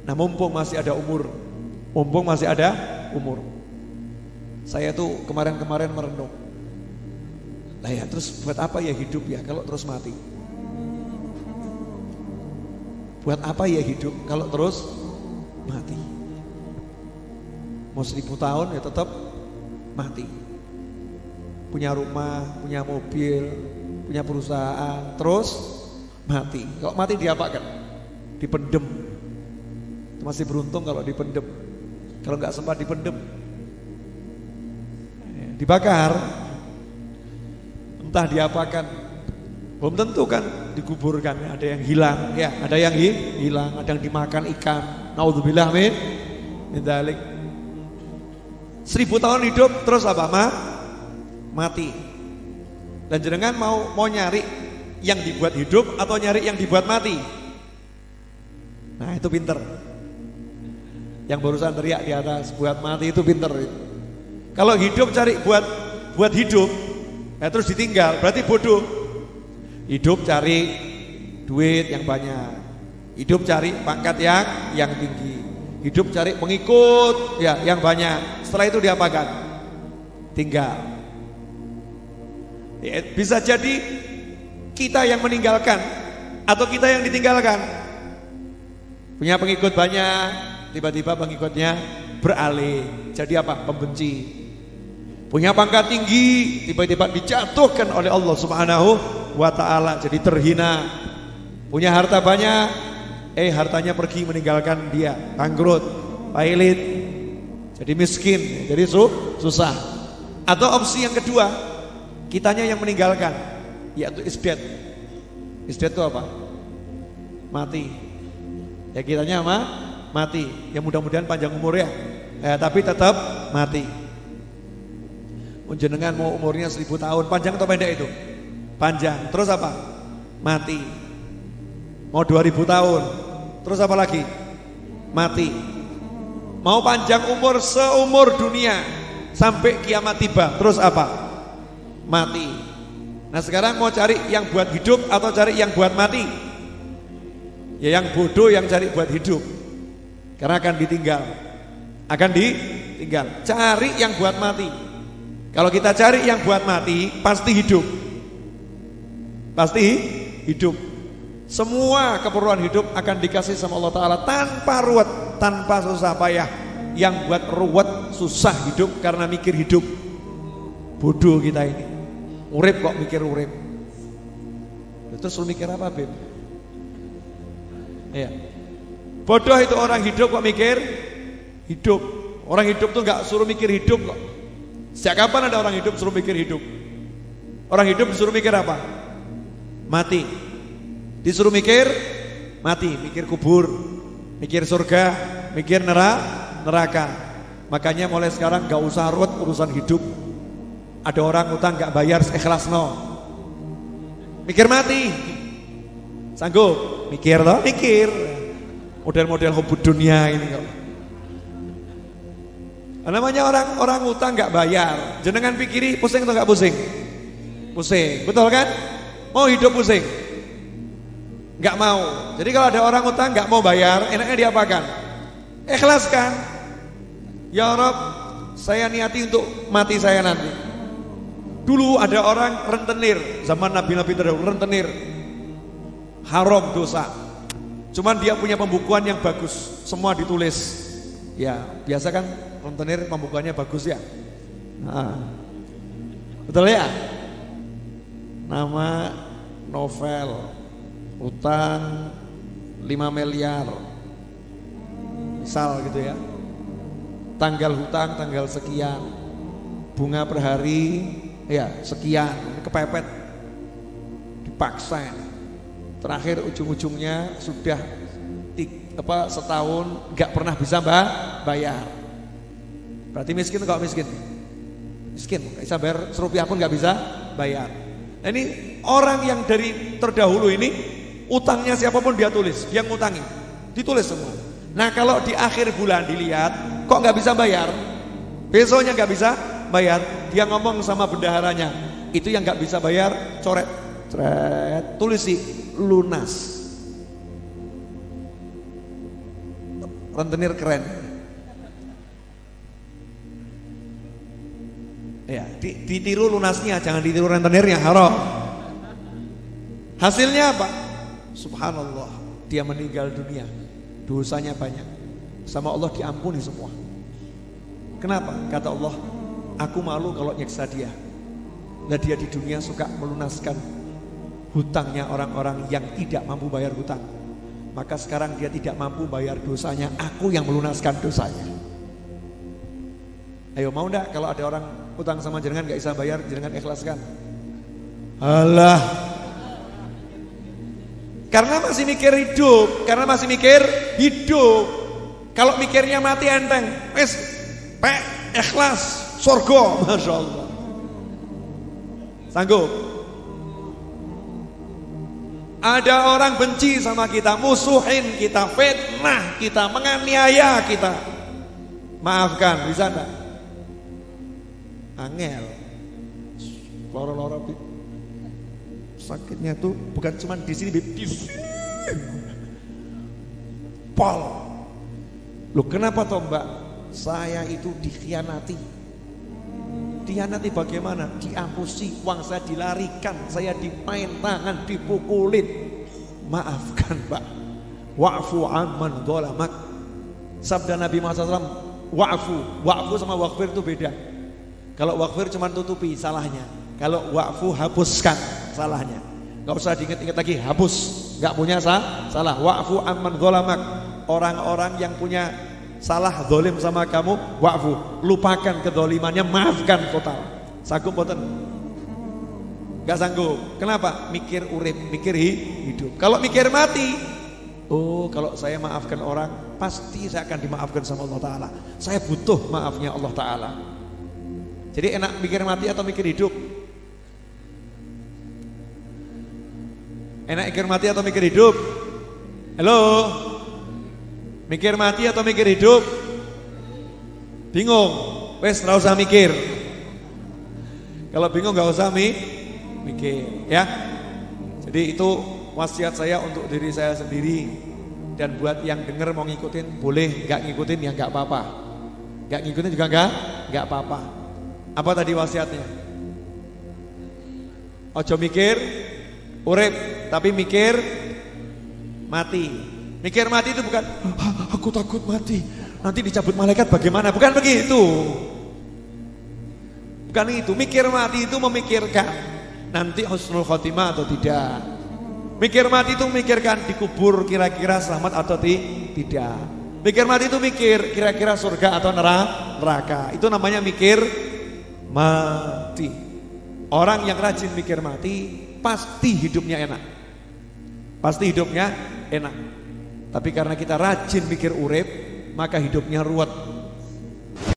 Nah mumpung masih ada umur, saya tuh kemarin-kemarin merenung. Lah ya terus buat apa ya hidup ya kalau terus mati? Buat apa ya hidup kalau terus mati? Mau 1000 tahun ya tetap mati. Punya rumah, punya mobil, punya perusahaan, terus mati. Kalau mati diapakan? Dipendem. Masih beruntung kalau dipendem. Kalau nggak sempat dipendem, dibakar. Entah diapakan, belum tentu kan dikuburkan. Ada yang hilang, ya, ada yang hilang, ada yang dimakan ikan. Naudzubillah min dzalik. 1000 tahun hidup terus apa? Mati. Dan jenengan mau nyari yang dibuat hidup atau nyari yang dibuat mati? Nah itu pinter. Yang barusan teriak di atas buat mati itu pinter. Kalau hidup cari buat hidup, ya terus ditinggal, berarti bodoh. Hidup cari duit yang banyak, hidup cari pangkat yang tinggi, hidup cari pengikut ya yang banyak. Setelah itu diapakan? Tinggal. Ya, bisa jadi kita yang meninggalkan atau kita yang ditinggalkan. Punya pengikut banyak, tiba-tiba pengikutnya beralih jadi apa? Pembenci. Punya pangkat tinggi, tiba-tiba dijatuhkan oleh Allah Subhanahu wa ta'ala jadi terhina. Punya harta banyak, hartanya pergi meninggalkan dia, bangkrut, pailit, jadi miskin, jadi susah. Atau opsi yang kedua, kitanya yang meninggalkan, yaitu isdet. Isdet itu apa? Mati. Ya kitanya mati. Ya mudah-mudahan panjang umur ya, tapi tetap mati. Jenengan mau umurnya 1000 tahun, panjang atau pendek itu? Panjang. Terus apa? Mati. Mau 2000 tahun, terus apa lagi? Mati. Mau panjang umur seumur dunia sampai kiamat tiba, terus apa? Mati. Nah sekarang mau cari yang buat hidup atau cari yang buat mati? Ya yang bodoh yang cari buat hidup, karena akan ditinggal. Cari yang buat mati. Kalau kita cari yang buat mati, pasti hidup. Semua keperluan hidup akan dikasih sama Allah Ta'ala tanpa ruwet, tanpa susah payah. Yang buat ruwet, susah hidup karena mikir hidup. Bodoh kita ini. Urip kok mikir urip. Terus lu mikir apa, Beb? Ya. Bodoh itu orang hidup kok mikir hidup. Orang hidup tuh gak suruh mikir hidup kok. Sejak kapan ada orang hidup suruh mikir hidup? Orang hidup disuruh mikir apa? Mati. Disuruh mikir mati, mikir kubur, mikir surga, mikir neraka. Makanya mulai sekarang gak usah ruwet urusan hidup. Ada orang utang gak bayar, ikhlas no. Mikir mati. Sanggup? Mikir toh? Mikir. Model-model hubud dunia ini kok. Namanya orang utang gak bayar. Jenengan pikiri pusing atau gak pusing? Pusing, betul kan? Mau hidup pusing? Gak mau. Jadi kalau ada orang utang gak mau bayar, enaknya diapakan? Ikhlaskan. Ya Rob, saya niati untuk mati saya nanti. Dulu ada orang rentenir, zaman Nabi-Nabi terdahulu rentenir, haram dosa. Cuman dia punya pembukuan yang bagus, semua ditulis. Ya biasa kan rentenir pembukuannya bagus ya. Betul ya? Nama novel, utang 5 miliar, misal gitu ya. Tanggal hutang tanggal sekian, bunga per hari ya sekian, kepepet, dipaksa. Terakhir ujung-ujungnya sudah setahun nggak pernah bisa bayar. Berarti miskin kok miskin? Miskin, nggak bisa bayar serupiah pun nggak bisa bayar. Nah, ini orang yang dari terdahulu ini utangnya siapapun dia tulis, dia ngutangi, ditulis semua. Nah kalau di akhir bulan dilihat kok nggak bisa bayar, besoknya nggak bisa bayar, dia ngomong sama bendaharanya, itu yang nggak bisa bayar coret, tulis sih lunas. rentenir keren. Ya, ditiru lunasnya, jangan ditiru rentenirnya, haram. Hasilnya apa? Subhanallah, dia meninggal dunia, dosanya banyak, sama Allah diampuni semua. Kenapa? Kata Allah, aku malu kalau nyiksa dia. Nah, dia di dunia suka melunaskan hutangnya orang-orang yang tidak mampu bayar hutang. Maka sekarang dia tidak mampu bayar dosanya, aku yang melunaskan dosanya. Ayo, mau enggak kalau ada orang utang sama jenengan gak bisa bayar, jenengan ikhlaskan? Alah, karena masih mikir hidup, karena masih mikir hidup. Kalau mikirnya mati enteng, wes ikhlas, surga, masya Allah. Sanggup? Ada orang benci sama kita, musuhin kita, fitnah kita, menganiaya kita, maafkan, bisa enggak? Angel, loro-loro sakitnya tuh bukan cuma di sini, di sini. Pol. Loh, kenapa toh Mbak? Saya itu dikhianati. Dikhianati bagaimana? Diampusi, uang saya dilarikan, saya dimain tangan, dipukulin. Maafkan Mbak. Wa'fu amman dhalamak. Sabda Nabi Muhammad SAW, wa'fu sama waghfir itu beda. Kalau waghfir cuma tutupi salahnya. Kalau wa'fu hapuskan salahnya. Gak usah diingat-ingat lagi, hapus. Gak punya salah. Wa'fu amman dhalamak. Orang-orang yang punya salah dolim sama kamu, wa'fu, lupakan kedolimannya, maafkan total. Sanggup boten? Gak sanggup. Kenapa? Mikir urip, mikir hidup. Kalau mikir mati, oh kalau saya maafkan orang, pasti saya akan dimaafkan sama Allah Ta'ala. Saya butuh maafnya Allah Ta'ala. Jadi enak mikir mati atau mikir hidup? Enak mikir mati atau mikir hidup? Halo? Mikir mati atau mikir hidup? Bingung? Wes gak usah mikir. Kalau bingung gak usah mikir, ya. Jadi itu wasiat saya untuk diri saya sendiri. Dan buat yang denger mau ngikutin boleh, gak ngikutin ya gak apa-apa. Gak ngikutin juga gak apa-apa. Apa tadi wasiatnya? Ojo mikir urip, tapi mikir mati. Mikir mati itu bukan aku takut mati, nanti dicabut malaikat bagaimana, bukan begitu. Bukan itu. Mikir mati itu memikirkan nanti husnul khotimah atau tidak. Mikir mati itu memikirkan dikubur kira-kira selamat atau tidak. Mikir mati itu mikir kira-kira surga atau neraka. Itu namanya mikir mati. Orang yang rajin mikir mati pasti hidupnya enak. Pasti hidupnya enak. Tapi karena kita rajin mikir urip, maka hidupnya ruwet.